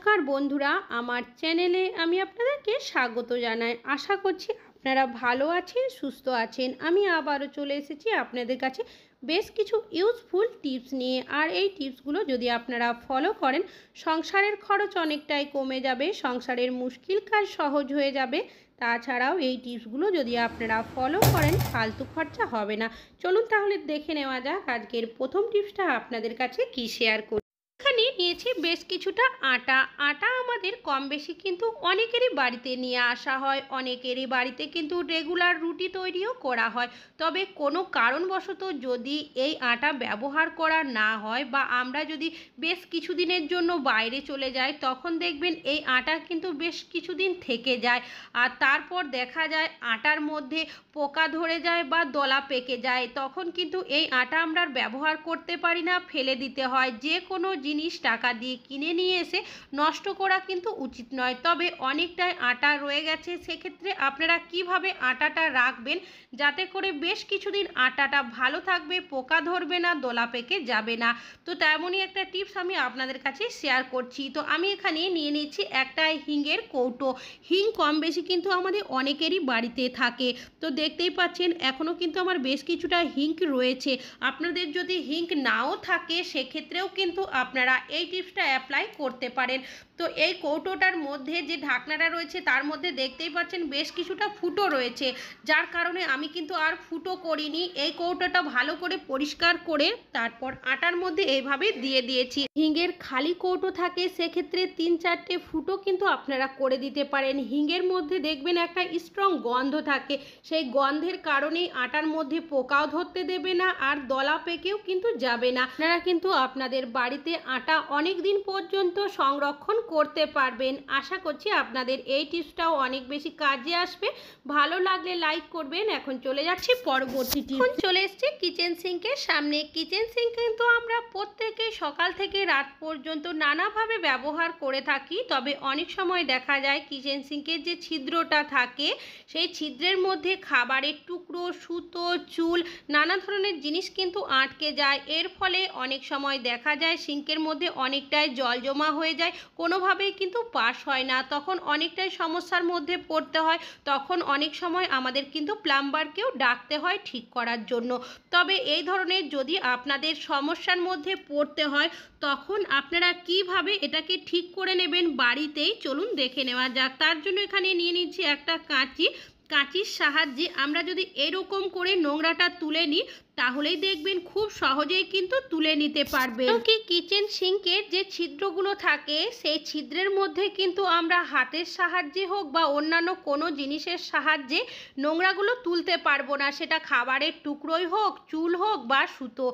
নমস্কার বন্ধুরা, আমার চ্যানেলে আমি আপনাদেরকে স্বাগত জানাই। আশা করছি আপনারা ভালো আছেন, সুস্থ আছেন। আমি আবারও চলে এসেছি আপনাদের কাছে বেশ কিছু ইউজফুল টিপস নিয়ে। আর এই টিপসগুলো যদি আপনারা ফলো করেন, সংসারের খরচ অনেকটাই কমে যাবে, সংসারের মুশকিল কাজ সহজ হয়ে যাবে। তাছাড়াও এই টিপসগুলো যদি আপনারা ফলো করেন, ফালতু খরচা হবে না। চলুন তাহলে দেখে নেওয়া যাক আজকের প্রথম টিপসটা আপনাদের কাছে কি শেয়ার করি। এখানে নিয়েছি বেশ কিছুটা আটা। আটা আমাদের কম বেশি কিন্তু অনেকেরই বাড়িতে নিয়ে আসা হয়, অনেকেরই বাড়িতে কিন্তু রেগুলার রুটি তৈরিও করা হয়। তবে কোনো কারণবশত যদি এই আটা ব্যবহার করা না হয় বা আমরা যদি বেশ কিছুদিনের জন্য বাইরে চলে যাই, তখন দেখবেন এই আটা কিন্তু বেশ কিছুদিন থেকে যায়। আর তারপর দেখা যায় আটার মধ্যে পোকা ধরে যায় বা দলা পেকে যায়। তখন কিন্তু এই আটা আমরা ব্যবহার করতে পারি না, ফেলে দিতে হয়। যে কোনো জিনিস টাকা দিয়ে কিনে নিয়ে এসে নষ্ট করা কিন্তু উচিত নয়। তবে অনেকটাই আটা রয়ে গেছে, সেক্ষেত্রে আপনারা কিভাবে আটাটা রাখবেন যাতে করে বেশ কিছুদিন আটাটা ভালো থাকবে, পোকা ধরবে না, দলা পেকে যাবে না। তো তেমনই একটা টিপস আমি আপনাদের কাছে শেয়ার করছি। তো আমি এখানে নিয়ে নিচ্ছি একটা হিঙের কৌটো। হিং কম বেশি কিন্তু আমাদের অনেকেরই বাড়িতে থাকে। তো দেখতেই পাচ্ছেন এখনও কিন্তু আমার বেশ কিছুটা হিং রয়েছে। আপনাদের যদি হিং নাও থাকে, সেক্ষেত্রেও কিন্তু আপনারা এই টিপসটা অ্যাপ্লাই করতে পারেন। তো এই কৌটোটার মধ্যে যে ঢাকনাটা রয়েছে তার মধ্যে দেখতেই পাচ্ছেন বেশ কিছুটা ফুটো রয়েছে, যার কারণে আমি কিন্তু আর ফুটো করিনি। এই কৌটোটা ভালো করে পরিষ্কার করে তারপর আটার মধ্যে এইভাবে দিয়ে দিয়েছি। হিঙের খালি কৌটো থাকে, সেক্ষেত্রে 3-4টে ফুটো কিন্তু আপনারা করে দিতে পারেন। হিঙের মধ্যে দেখবেন একটা স্ট্রং গন্ধ থাকে, সেই গন্ধের কারণেই আটার মধ্যে পোকাও ধরতে দেবে না আর দলা পেকেও কিন্তু যাবে না। আপনারা কিন্তু আপনাদের বাড়িতে আটা অনেক দিন পর্যন্ত সংরক্ষণ করতে পারবেন। আশা করছি আপনাদের এই টিপসটাও অনেক বেশি কাজে আসবে। ভালো লাগলে লাইক করবেন। এখন চলে যাচ্ছি পরবর্তী টিপস। চলে এসেছি কিচেন সিঙ্কের সামনে। কিচেন সিঙ্ক কিন্তু আমরা প্রত্যেকে সকাল থেকে রাত পর্যন্ত নানাভাবে ব্যবহার করে থাকি। তবে অনেক সময় দেখা যায় কিচেন সিঙ্কের যে ছিদ্রটা থাকে, সেই ছিদ্রের মধ্যে খাবারের টুকরো, সুতো, চুল, নানা ধরনের জিনিস কিন্তু আটকে যায়। এর ফলে অনেক সময় দেখা যায় সিঙ্কের মধ্যে অনেকটাই জল জমা হয়ে যায়, কোনোভাবেই কিন্তু পাস হয় না। তখন অনেকটাই সমস্যার মধ্যে পড়তে হয়। তখন অনেক সময় আমাদের কিন্তু প্লাম্বারকেও ডাকতে হয় ঠিক করার জন্য। তবে এই ধরনের যদি আপনাদের সমস্যার মধ্যে পড়তে হয়, তখন আপনারা কিভাবে এটাকে ঠিক করে নেবেন বাড়িতেই, চলুন দেখে নেওয়া যাক। তার জন্য এখানে নিয়ে নিচ্ছি একটা কাঁচি। কাঁচির সাহায্যে আমরা যদি এরকম করে নোংরাটা তুলে নিই, তাহলেই দেখবেন খুব সহজেই কিন্তু তুলে নিতে পারবেন। কি কিচেন সিঙ্কের যে ছিদ্রগুলো থাকে, সেই ছিদ্রের মধ্যে কিন্তু আমরা হাতের সাহায্যে হোক বা অন্যান্য কোনো জিনিসের সাহায্যে নোংরাগুলো তুলতে পারবো না। সেটা খাবারের টুকরোই হোক, চুল হোক বা সুতো।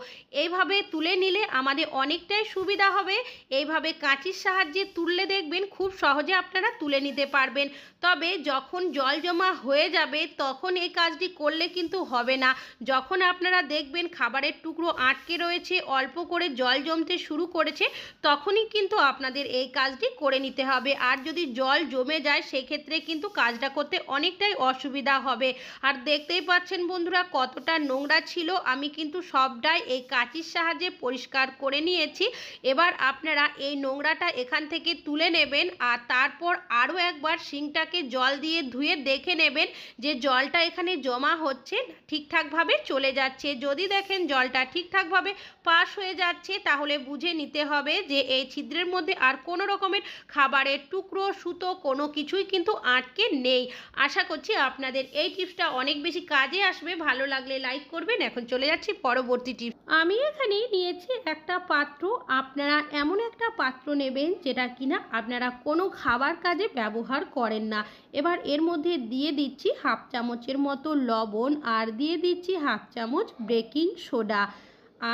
এইভাবে তুলে নিলে আমাদের অনেকটাই সুবিধা হবে। এইভাবে কাঁচির সাহায্যে তুললে দেখবেন খুব সহজে আপনারা তুলে নিতে পারবেন। তবে যখন জল জমা হয়ে যাবে, তখন এই কাজটি করলে কিন্তু হবে না। যখন আপনারা দেখবেন খাবারের টুকরো আটকে রয়েছে, অল্প করে জল জমতে শুরু করেছে, তখনই কিন্তু আপনাদের এই কাজটি করে নিতে হবে। আর যদি জল জমে যায়, সেক্ষেত্রে কিন্তু কাজটা করতে অনেকটাই অসুবিধা হবে। আর দেখতেই পাচ্ছেন বন্ধুরা কতটা নোংরা ছিল, আমি কিন্তু সবটাই এই কাঁচির সাহায্যে পরিষ্কার করে নিয়েছি। এবার আপনারা এই নোংরাটা এখান থেকে তুলে নেবেন আর তারপর আরও একবার সিঙ্কটাকে জল দিয়ে ধুয়ে দেখে নেবেন যে জলটা এখানে জমা হচ্ছে, ঠিকঠাকভাবে চলে যাচ্ছে। যদি দেখেন জলটা ঠিকঠাকভাবে পাস হয়ে যাচ্ছে, তাহলে বুঝে নিতে হবে যে এই ছিদ্রের মধ্যে আর কোনো রকমের খাবারের টুকরো, সুতো কোনো কিছুই কিন্তু আটকে নেই। আশা করছি আপনাদের এই টিপসটা অনেক বেশি কাজে আসবে। ভালো লাগলে লাইক করবেন। এখন চলে যাচ্ছি পরবর্তী টিপস। আমি এখানে নিয়েছি একটা পাত্র। আপনারা এমন একটা পাত্র নেবেন যেটা কিনা আপনারা কোনো খাবার কাজে ব্যবহার করেন না। এবার এর মধ্যে দিয়ে দিচ্ছি 1/2 চামচের মতো লবণ আর দিয়ে দিচ্ছি 1/2 চামচ বেকিং সোডা।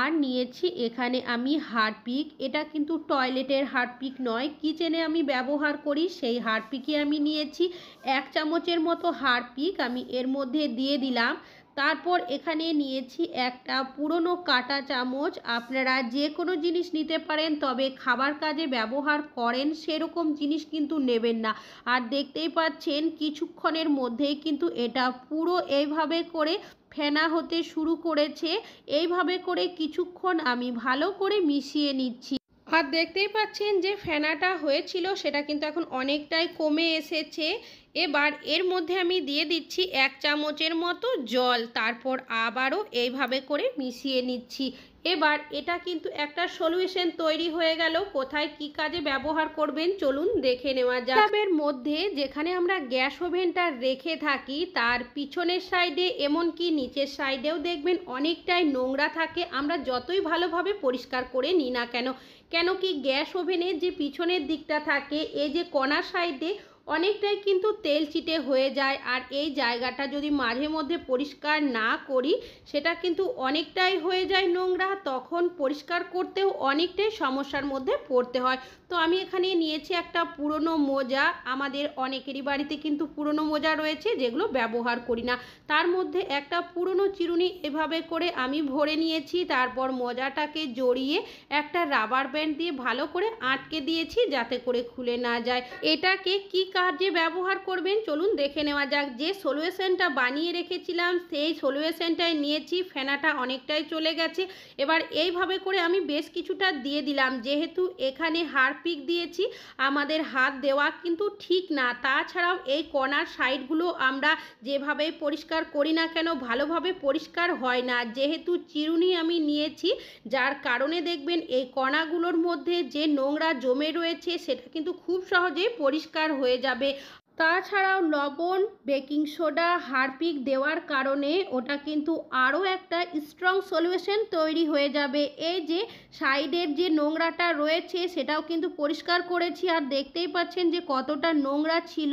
আর নিয়েছি এখানে আমি হারপিক। এটা কিন্তু টয়লেটের হারপিক নয়, কিচেনে আমি ব্যবহার করি সেই হারপিকই আমি নিয়েছি। 1 চামচের মতো হারপিক আমি এর মধ্যে দিয়ে দিলাম। তারপর এখানে নিয়েছি একটা পুরনো কাঁটা চামচ। আপনারা যে কোনো জিনিস নিতে পারেন, তবে খাবার কাজে ব্যবহার করেন সেরকম জিনিস কিন্তু নেবেন না। আর দেখতেই পাচ্ছেন কিছুক্ষণের মধ্যেই কিন্তু এটা পুরো এইভাবে করে ফেনা হতে শুরু করেছে। এইভাবে করে কিছুক্ষণ আমি ভালো করে মিশিয়ে নিচ্ছি। আর দেখতেই পাচ্ছেন যে ফেনাটা হয়েছিল সেটা কিন্তু এখন অনেকটাই কমে এসেছে। এবার এর মধ্যে আমি দিয়ে দিচ্ছি 1 চামচের মতো জল, তারপর আবারও এইভাবে করে মিশিয়ে নিচ্ছি। এবার এটা কিন্তু একটা সলিউশন তৈরি হয়ে গেল। কোথায় কি কাজে ব্যবহার করবেন চলুন দেখে নেওয়া যাক। এর মধ্যে যেখানে আমরা গ্যাস ওভেনটা রেখে থাকি তার পিছনের সাইডে এমনকি নিচের সাইডেও দেখবেন অনেকটাই নোংরা থাকে, আমরা যতই ভালোভাবে পরিষ্কার করে নিই না কেন। কেন কি গ্যাস ওভেনের যে পিছনের দিকটা থাকে এই যে কণার সাইডে অনেকটাই কিন্তু তেল চিটে হয়ে যায়, আর এই জায়গাটা যদি মাঝে মধ্যে পরিষ্কার না করি সেটা কিন্তু অনেকটাই হয়ে যায় নোংরা, তখন পরিষ্কার করতেও অনেকটাই সমস্যার মধ্যে পড়তে হয়। তো আমি এখানে নিয়েছি একটা পুরনো মোজা, আমাদের অনেকেরই বাড়িতে কিন্তু পুরনো মোজা রয়েছে যেগুলো ব্যবহার করি না, তার মধ্যে একটা পুরনো চিরুনি এভাবে করে আমি ভরে নিয়েছি। তারপর মোজাটাকে জড়িয়ে একটা রাবার ব্যান্ড দিয়ে ভালো করে আটকে দিয়েছি যাতে করে খুলে না যায়। এটাকে কি কাজে ব্যবহার করবেন চলুন দেখে নেওয়া যাক। যে সলিউশনটা বানিয়ে রেখেছিলাম সেই সলিউশনটাই নিয়েছি, ফেনাটা অনেকটাই চলে গেছে। এবার এইভাবে করে আমি বেশ কিছুটা দিয়ে দিলাম, যেহেতু এখানে হারপিক দিয়েছি আমাদের হাত দেওয়া কিন্তু ঠিক না। তাছাড়াও এই কর্নার সাইডগুলো আমরা যেভাবে পরিষ্কার করি না কেন ভালোভাবে পরিষ্কার হয় না, যেহেতু চিরুনি আমি নিয়েছি যার কারণে দেখবেন এই কণাগুলোর মধ্যে যে নোংরা জমে রয়েছে সেটা কিন্তু খুব সহজেই পরিষ্কার হয়ে যাবে। তাছাড়াও লবণ, বেকিং সোডা, হারপিক দেওয়ার কারণে ওটা কিন্তু আরও একটা স্ট্রং সলিউশন তৈরি হয়ে যাবে। এই যে সাইডের যে নোংরাটা রয়েছে সেটাও কিন্তু পরিষ্কার করেছি, আর দেখতেই পাচ্ছেন যে কতটা নোংরা ছিল।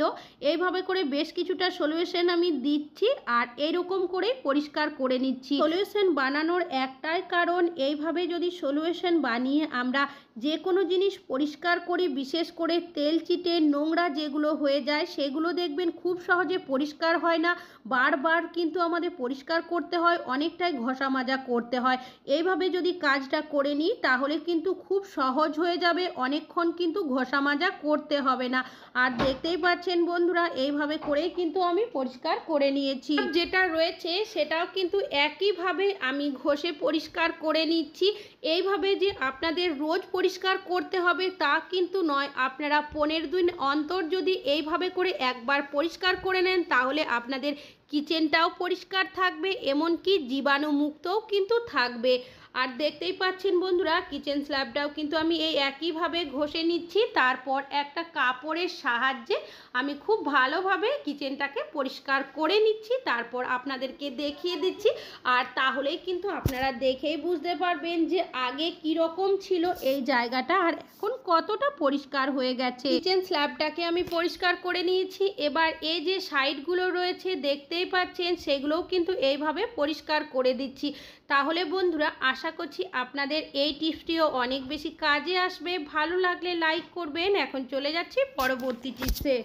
এইভাবে করে বেশ কিছুটা সলিউশন আমি দিচ্ছি আর এইরকম করে পরিষ্কার করে নিচ্ছি। সলিউশন বানানোর একটাই কারণ, এইভাবে যদি সলিউশন বানিয়ে আমরা যে কোনো জিনিস পরিষ্কার করি, বিশেষ করে তেল চিটে নোংরা যেগুলো হয়ে যায় সেগুলো দেখবেন খুব সহজে পরিষ্কার হয় না, বারবার কিন্তু আমাদের পরিষ্কার করতে হয়, অনেকটাই ঘষা মাজা করতে হয়। এইভাবে যদি কাজটা করে নিই তাহলে কিন্তু খুব সহজ হয়ে যাবে, অনেকক্ষণ কিন্তু ঘষা মাজা করতে হবে না। আর দেখতেই পাচ্ছেন বন্ধুরা এইভাবে করেই কিন্তু আমি পরিষ্কার করে নিয়েছি। যেটা রয়েছে সেটাও কিন্তু একইভাবে আমি ঘষে পরিষ্কার করে নিচ্ছি। এইভাবে যে আপনাদের রোজ পরিষ্কার করতে হবে তা কিন্তু নয়, আপনারা 15 দিন অন্তর যদি এইভাবে করে একবার পরিষ্কার করে নেন তাহলে আপনাদের কিচেনটাও পরিষ্কার থাকবে, এমনকি জীবাণুমুক্তও কিন্তু থাকবে। আর দেখতেই পাচ্ছেন বন্ধুরা কিচেন স্ল্যাবটাও কিন্তু আমি এই একইভাবে ঘষে নিচ্ছি, তারপর একটা কাপড়ের সাহায্যে আমি খুব ভালোভাবে কিচেনটাকে পরিষ্কার করে নিচ্ছি, তারপর আপনাদেরকে দেখিয়ে দিচ্ছি। আর তাহলেই কিন্তু আপনারা দেখেই বুঝতে পারবেন যে আগে কীরকম ছিল এই জায়গাটা আর এখন কতটা পরিষ্কার হয়ে গেছে। কিচেন স্ল্যাবটাকে আমি পরিষ্কার করে নিয়েছি, এবার এই যে সাইডগুলো রয়েছে দেখতেই পাচ্ছেন সেগুলোও কিন্তু এইভাবে পরিষ্কার করে দিচ্ছি। তাহলে বন্ধুরা আশা করছি আপনাদের এই টিপসটিও অনেক বেশি কাজে আসবে। ভালো লাগলে লাইক করবেন। এখন চলে যাচ্ছি পরবর্তী টিপসে।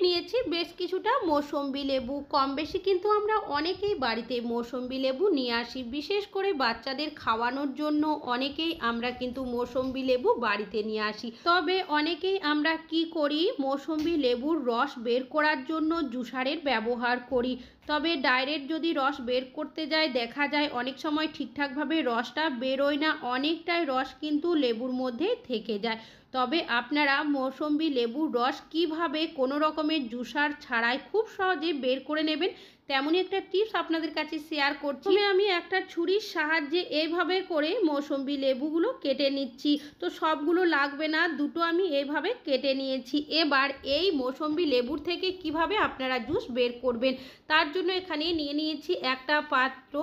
নিয়েছি বেশ কিছুটা মৌসম্বি লেবু, কম বেশি কিন্তু আমরা অনেকেই বাড়িতে মৌসম্বি লেবু নিয়ে আসি, বিশেষ করে বাচ্চাদের খাওয়ানোর জন্য অনেকেই আমরা কিন্তু মৌসম্বি লেবু বাড়িতে নিয়ে আসি। তবে অনেকেই আমরা কি করি, মৌসম্বি লেবুর রস বের করার জন্য জুসারের ব্যবহার করি। তবে ডাইরেক্ট যদি রস বের করতে যায় দেখা যায় অনেক সময় ঠিকঠাকভাবে রসটা বেরোয় না, অনেকটাই রস কিন্তু লেবুর মধ্যে থেকে যায়। তবে আপনারা মৌসম্বি লেবুর রস কিভাবে কোনো রকমের জুসার ছাড়াই খুব সহজে বের করে নেবেন তেমনই একটা টিপস আপনাদের কাছে শেয়ার করছি। আমি একটা ছুরির সাহায্যে এইভাবে করে মৌসম্বি লেবুগুলো কেটে নিচ্ছি। তো সবগুলো লাগবে না, দুটো আমি এইভাবে কেটে নিয়েছি। এবার এই মৌসম্বি লেবুর থেকে কিভাবে আপনারা জুস বের করবেন তার জন্য এখানে নিয়ে নিয়েছি একটা পাত্র।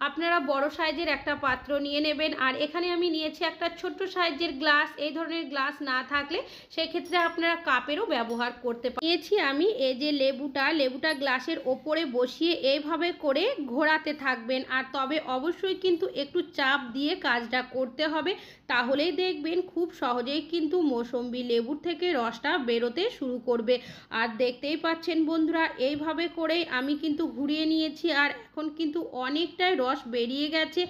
আপনারা বড় সাইজের একটা পাত্র নিয়ে নেবেন, আর এখানে আমি নিয়েছি একটা ছোট্ট সাইজের গ্লাস। এই ধরনের গ্লাস না থাকলে সেক্ষেত্রে আপনারা কাপেরও ব্যবহার করতে পারেন। নিয়েছি আমি এই যে লেবুটা গ্লাসের ওপরে বসিয়ে এইভাবে করে ঘোরাতে থাকবেন, আর তবে অবশ্যই কিন্তু একটু চাপ দিয়ে কাজটা করতে হবে, তাহলেই দেখবেন খুব সহজেই কিন্তু মৌসম্বি লেবুর থেকে রসটা বেরোতে শুরু করবে। আর দেখতেই পাচ্ছেন বন্ধুরা এইভাবে করেই আমি কিন্তু ঘুরিয়ে নিয়েছি, আর এখন কিন্তু অনেকটাই রস বেরিয়ে গেছে।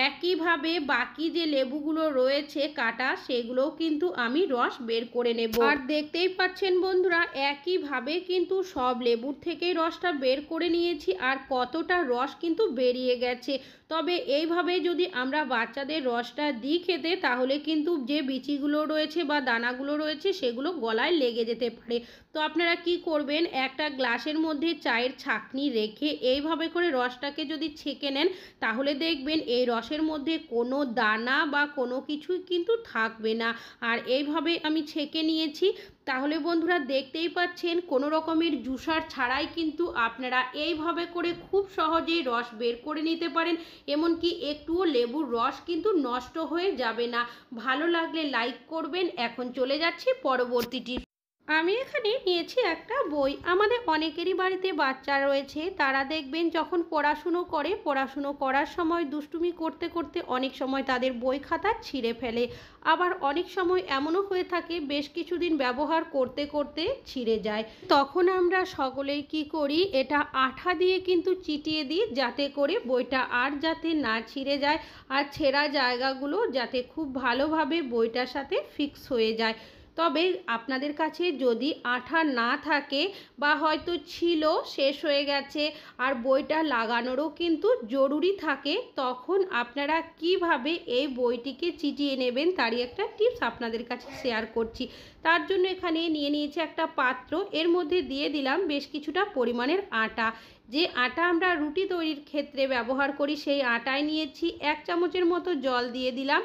একইভাবে বাকি যে লেবুগুলো রয়েছে কাটা সেগুলোও কিন্তু আমি রস বের করে নেব। আর দেখতেই পাচ্ছেন বন্ধুরা একইভাবে কিন্তু সব লেবুর থেকেই রসটা বের করে নিয়েছি। নিয়েছি আর কতটা রস কিন্তু বেরিয়ে গেছে। তবে এইভাবে যদি আমরা বাচ্চাদের রসটা দিই খেতে, তাহলে কিন্তু যে বিচিগুলো রয়েছে বা দানাগুলো রয়েছে সেগুলো গলায় লেগে যেতে পারে। তো আপনারা কি করবেন, একটা গ্লাসের মধ্যে চায়ের ছাঁকনি রেখে এইভাবে করে রসটাকে যদি ছেঁকে নেন, তাহলে দেখবেন এই রসের মধ্যে কোনো দানা বা কোনো কিছুই কিন্তু থাকবে না। আর এইভাবে আমি ছেঁকে নিয়েছি। তাহলে বন্ধুরা দেখতেই পাচ্ছেন কোনো রকমের জুসার ছাড়াই কিন্তু আপনারা এইভাবে করে খুব সহজেই রস বের করে নিতে পারেন। এমনকি একটুও লেবুর রস কিন্তু নষ্ট হয়ে যাবে না। ভালো লাগলে লাইক করবেন। এখন চলে যাচ্ছি পরবর্তী টিপস। আমি এখানে নিয়েছি একটা বই। আমাদের অনেকেরই বাড়িতে বাচ্চা রয়েছে, তারা দেখবেন যখন পড়াশুনো করার সময় দুষ্টুমি করতে করতে অনেক সময় তাদের বই খাতা ছিঁড়ে ফেলে। আবার অনেক সময় এমনও হয়ে থাকে বেশ কিছুদিন ব্যবহার করতে করতে ছিঁড়ে যায়। তখন আমরা সকলেই কি করি, এটা আঠা দিয়ে কিন্তু চিটিয়ে দিই, যাতে করে বইটা আর যাতে না ছিঁড়ে যায় আর ছেঁড়া জায়গাগুলো যাতে খুব ভালোভাবে বইটার সাথে ফিক্স হয়ে যায়। তবে আপনাদের কাছে যদি আঠা না থাকে বা হয়তো ছিল শেষ হয়ে গেছে আর বইটা লাগানোরও কিন্তু জরুরি থাকে, তখন আপনারা কিভাবে এই বইটিকে চিটিয়ে নেবেন তারই একটা টিপস আপনাদের কাছে শেয়ার করছি। তার জন্য এখানে নিয়ে নিয়েছি একটা পাত্র, এর মধ্যে দিয়ে দিলাম বেশ কিছুটা পরিমাণের আটা। যে আটা আমরা রুটি তৈরির ক্ষেত্রে ব্যবহার করি সেই আটায় নিয়েছি। 1 চামচের মতো জল দিয়ে দিলাম।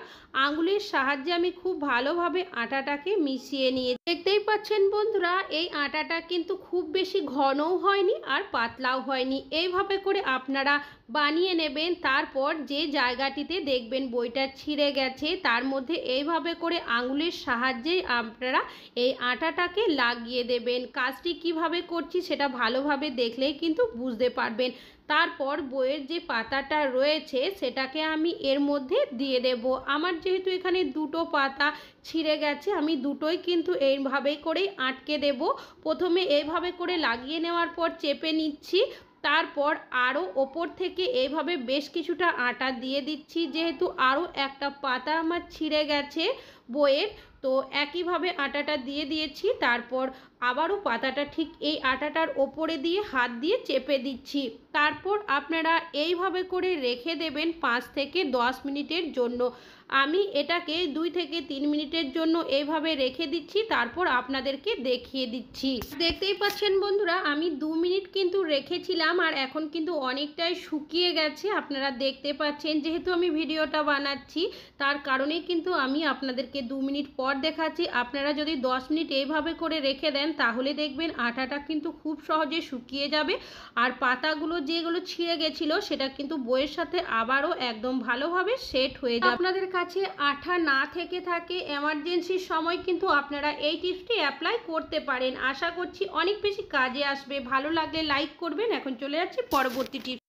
আঙুলের সাহায্যে আমি খুব ভালোভাবে আটাটাকে মিশিয়ে নিয়ে, দেখতেই পাচ্ছেন বন্ধুরা এই আটাটা কিন্তু খুব বেশি ঘনও হয়নি আর পাতলাও হয়নি। এইভাবে করে আপনারা বানিয়ে নেবেন। তারপর যে জায়গাটিতে দেখবেন বইটা ছিঁড়ে গেছে তার মধ্যে এইভাবে করে আঙুলের সাহায্যে আপনারা এই আটাটাকে লাগিয়ে দেবেন। কাজটি কিভাবে করছি সেটা ভালোভাবে দেখলেই কিন্তু বুঝতে পারবেন। তারপর বইয়ের যে পাতাটা রয়েছে সেটাকে আমি এর মধ্যে দিয়ে দেব। আমার যেহেতু এখানে দুটো পাতা ছিঁড়ে গেছে, আমি দুটোই কিন্তু এইভাবেই করেই আটকে দেব। প্রথমে এইভাবে করে লাগিয়ে নেওয়ার পর চেপে নিচ্ছি। তারপর আরও ওপর থেকে এইভাবে বেশ কিছুটা আটা দিয়ে দিচ্ছি, যেহেতু আরও একটা পাতা আমার ছিঁড়ে গেছে বইয়ের, তো একইভাবে আটাটা দিয়ে দিয়েছি। তারপর আবারও পাতাটা ঠিক এই আটাটার ওপরে দিয়ে হাত দিয়ে চেপে দিচ্ছি। তারপর আপনারা এইভাবে করে রেখে দেবেন 5 থেকে 10 মিনিটের জন্য। আমি এটাকে 2 থেকে 3 মিনিটের জন্য এইভাবে রেখে দিচ্ছি, তারপর আপনাদেরকে দেখিয়ে দিচ্ছি। দেখতেই পাচ্ছেন বন্ধুরা আমি 2 মিনিট কিন্তু রেখেছিলাম আর এখন কিন্তু অনেকটাই শুকিয়ে গেছে। আপনারা দেখতে পাচ্ছেন, যেহেতু আমি ভিডিওটা বানাচ্ছি তার কারণেই কিন্তু আমি আপনাদেরকে 2 মিনিট পর দেখাচ্ছি। আপনারা যদি 10 মিনিট এইভাবে করে রেখে দেন তাহলে দেখবেন আটাটা কিন্তু খুব সহজে শুকিয়ে যাবে আর পাতাগুলো যেগুলো ছিঁড়ে গেছিলো সেটা কিন্তু বইয়ের সাথে আবারও একদম ভালোভাবে সেট হয়ে যাবে। আপনাদের কাছে আঠা না থেকে থাকে এমার্জেন্সির সময় কিন্তু আপনারা এই টিপসটি অ্যাপ্লাই করতে পারেন। আশা করছি অনেক বেশি কাজে আসবে। ভালো লাগলে লাইক করবেন। এখন চলে যাচ্ছি পরবর্তী টিপস।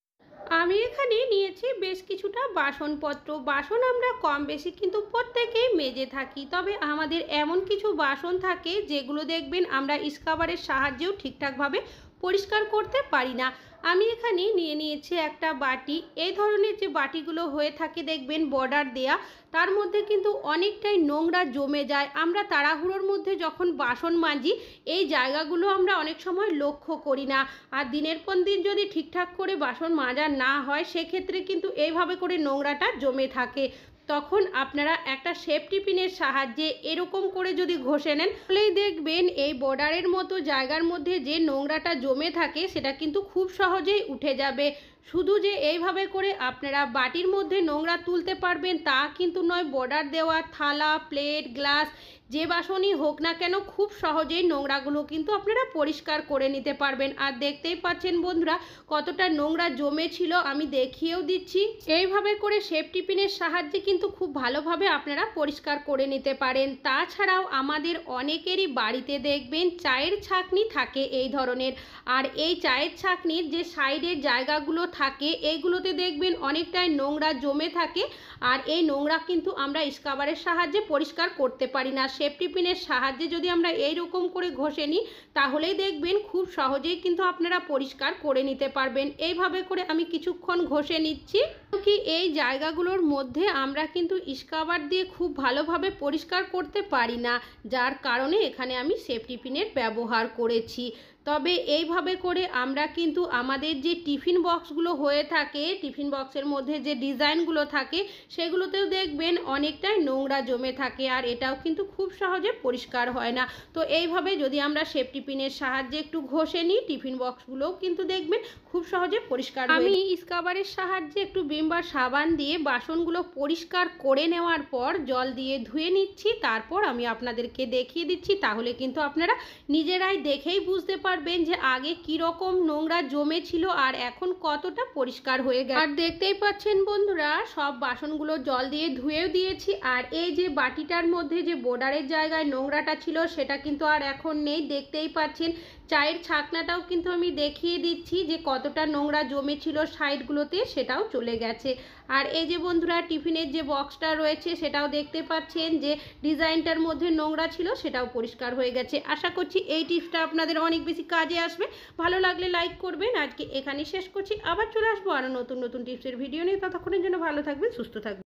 আমি এখানে নিয়েছি বেশ কিছুটা বাসনপত্র। বাসন আমরা কম বেশি কিন্তু প্রত্যেকেই মেজে থাকি, তবে আমাদের এমন কিছু বাসন থাকে যেগুলো দেখবেন আমরা স্ক্রাবারের সাহায্যেও ঠিকঠাকভাবে পরিষ্কার করতে পারি না। আমি এখানে নিয়ে নিয়েছি একটা বাটি। এই ধরনের যে বাটিগুলো হয়ে থাকে দেখবেন বর্ডার দেয়া, তার মধ্যে কিন্তু অনেকটাই নোংরা জমে যায়। আমরা তাড়াহুড়োর মধ্যে যখন বাসন মাজি এই জায়গাগুলো আমরা অনেক সময় লক্ষ্য করি না, আর দিনের পর দিন যদি ঠিকঠাক করে বাসন মাজা না হয় সেক্ষেত্রে কিন্তু এইভাবে করে নোংরাটা জমে থাকে। তখন আপনারা একটা সেফটি পিনের সাহায্যে এরকম করে যদি ঘষে নেন তাহলেই দেখবেন এই বর্ডারের মতো জায়গার মধ্যে যে নোংরাটা জমে থাকে সেটা কিন্তু খুব সহজেই উঠে যাবে। শুধু যে এইভাবে করে আপনারা বাটির মধ্যে নোংরা তুলতে পারবেন তা কিন্তু নয়, বর্ডার দেওয়া থালা, প্লেট, গ্লাস যে বাসনই হোক না কেন খুব সহজেই নোংরাগুলো কিন্তু আপনারা পরিষ্কার করে নিতে পারবেন। আর দেখতেই পাচ্ছেন বন্ধুরা কতটা নোংরা জমে ছিল, আমি দেখিয়েও দিচ্ছি। এইভাবে করে সেফটি পিনের সাহায্যে কিন্তু খুব ভালোভাবে আপনারা পরিষ্কার করে নিতে পারেন। তাছাড়াও আমাদের অনেকেরই বাড়িতে দেখবেন চায়ের ছাঁকনি থাকে এই ধরনের, আর এই চায়ের ছাঁকনির যে সাইডের জায়গাগুলো থাকে এইগুলোতে দেখবেন অনেকটাই নোংরা জমে থাকে, আর এই নোংরা কিন্তু আমরা স্ক্রাবারের সাহায্যে পরিষ্কার করতে পারি না। সেফটি পিনের সাহায্যে যদি আমরা এই রকম করে ঘষে নিই তাহলেই দেখবেন খুব সহজেই কিন্তু আপনারা পরিষ্কার করে নিতে পারবেন। এইভাবে করে আমি কিছুক্ষণ ঘষে নিচ্ছি। কি এই জায়গাগুলোর মধ্যে আমরা কিন্তু স্ক্রাবার দিয়ে খুব ভালোভাবে পরিষ্কার করতে পারি না, যার কারণে এখানে আমি সেফটি পিনের ব্যবহার করেছি। তবে এইভাবে করে আমরা কিন্তু আমাদের যে টিফিন বক্সগুলো হয়ে থাকে, টিফিন বক্সের মধ্যে যে ডিজাইনগুলো থাকে সেগুলোতেও দেখবেন অনেকটাই নোংরা জমে থাকে, আর এটাও কিন্তু খুব সহজে পরিষ্কার হয় না। তো এইভাবে যদি আমরা সেফটি পিনের সাহায্যে একটু ঘষে নিই, টিফিন বক্সগুলোও কিন্তু দেখবেন খুব সহজে পরিষ্কার। আমি স্ক্রাবারের সাহায্যে একটু ভিম বার সাবান দিয়ে বাসনগুলো পরিষ্কার করে নেওয়ার পর জল দিয়ে ধুয়ে নিচ্ছি, তারপর আমি আপনাদেরকে দেখিয়ে দিচ্ছি। তাহলে কিন্তু আপনারা নিজেরাই দেখেই বুঝতে পারবেন যে আগে কীরকম নোংরা জমে ছিল আর এখন কতটা পরিষ্কার হয়ে গেছে। আর দেখতেই পাচ্ছেন বন্ধুরা, সব বাসনগুলো জল দিয়ে ধুয়েও দিয়েছি। আর এই যে বাটিটার মধ্যে যে বোর্ডারের জায়গায় নোংরাটা ছিল সেটা কিন্তু আর এখন নেই, দেখতেই পাচ্ছেন। চায়ের ছাকনাটাও কিন্তু আমি দেখিয়ে দিচ্ছি যে কতটা নোংরা জমেছিল সাইডগুলোতে, সেটাও চলে গেছে। আর এই যে বন্ধুরা, টিফিনের যে বক্সটা রয়েছে সেটাও দেখতে পাচ্ছেন যে ডিজাইনটার মধ্যে নোংরা ছিল, সেটাও পরিষ্কার হয়ে গেছে। আশা করছি এই টিপসটা আপনাদের অনেক বেশি কাজে আসবে। ভালো লাগলে লাইক করবেন। আজকে এখানেই শেষ করছি, আবার চলে আসবো আরও নতুন নতুন টিপসের ভিডিও নিয়ে। ততক্ষণের জন্য ভালো থাকবেন, সুস্থ থাকবেন।